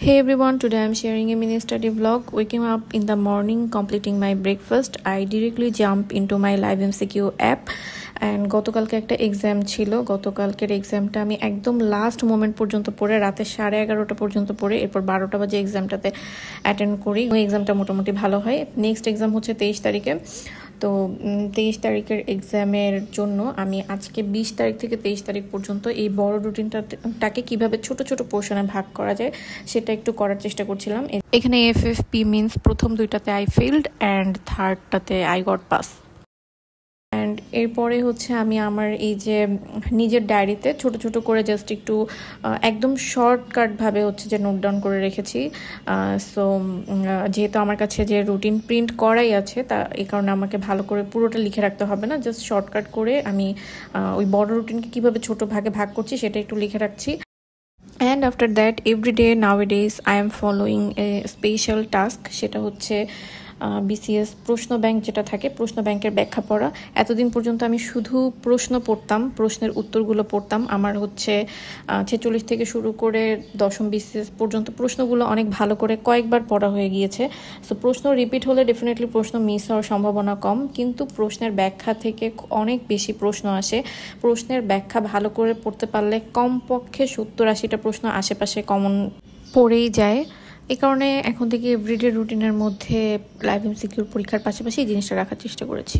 Hey everyone, today I'm sharing a mini study vlog. Waking up in the morning, completing my breakfast, I directly jump into my live MCQ app and গতকালকে একটা exam ছিল। গতকালকের এক্সামটা আমি একদম last moment পর্যন্ত পড়ে রাতে 11:30 পর্যন্ত পড়ে এরপর 12টা বাজে এক্সামটাতে অ্যাটেন্ড করি। ওই এক্সামটা মোটামুটি ভালো হয়। নেক্সট এক্সাম হচ্ছে 23 তারিখে। তো 23 তারিখের এক্সামের জন্য আমি আজকে 20 তারিখ থেকে 23 তারিখ পর্যন্ত এই বড় রুটিনটাকে কিভাবে ছোট ছোট পোর্শনে ভাগ করা যায় সেটা একটু করার চেষ্টা করছিলাম। এখানে FFP মিন্স প্রথম দুইটাতে আই ফেইলড অ্যান্ড থার্ডটাতে আই গট পাস। অ্যান্ড এরপরে হচ্ছে আমি আমার এই যে নিজের ডায়েরিতে ছোট ছোট করে জাস্ট একটু একদম শর্টকাটভাবে হচ্ছে যে নোট ডাউন করে রেখেছি। সো যেহেতু আমার কাছে যে রুটিন প্রিন্ট করাই আছে তা এই কারণে আমাকে ভালো করে পুরোটা লিখে রাখতে হবে না, জাস্ট শর্টকাট করে আমি ওই বড় রুটিনকে কীভাবে ছোট ভাগে ভাগ করছি সেটা একটু লিখে রাখছি। And after that every day nowadays I am following a special task, সেটা হচ্ছে BCS প্রশ্ন ব্যাংক যেটা থাকে, প্রশ্ন ব্যাংকের ব্যাখ্যা পড়া। এতদিন পর্যন্ত আমি শুধু প্রশ্ন পড়তাম, প্রশ্নের উত্তরগুলো পড়তাম। আমার হচ্ছে 46 থেকে শুরু করে দশম BCS পর্যন্ত প্রশ্নগুলো অনেক ভালো করে কয়েকবার পড়া হয়ে গিয়েছে। সো প্রশ্ন রিপিট হলে ডেফিনেটলি প্রশ্ন মিস হওয়ার সম্ভাবনা কম, কিন্তু প্রশ্নের ব্যাখ্যা থেকে অনেক বেশি প্রশ্ন আসে। প্রশ্নের ব্যাখ্যা ভালো করে পড়তে পারলে কমপক্ষে 70-80টা প্রশ্ন আশেপাশে কমন পড়েই যায়। এই কারণে এখন থেকে এভরিডে রুটিনের মধ্যে লাইভ MCQর পরীক্ষার পাশাপাশি এই জিনিসটা রাখার চেষ্টা করেছি।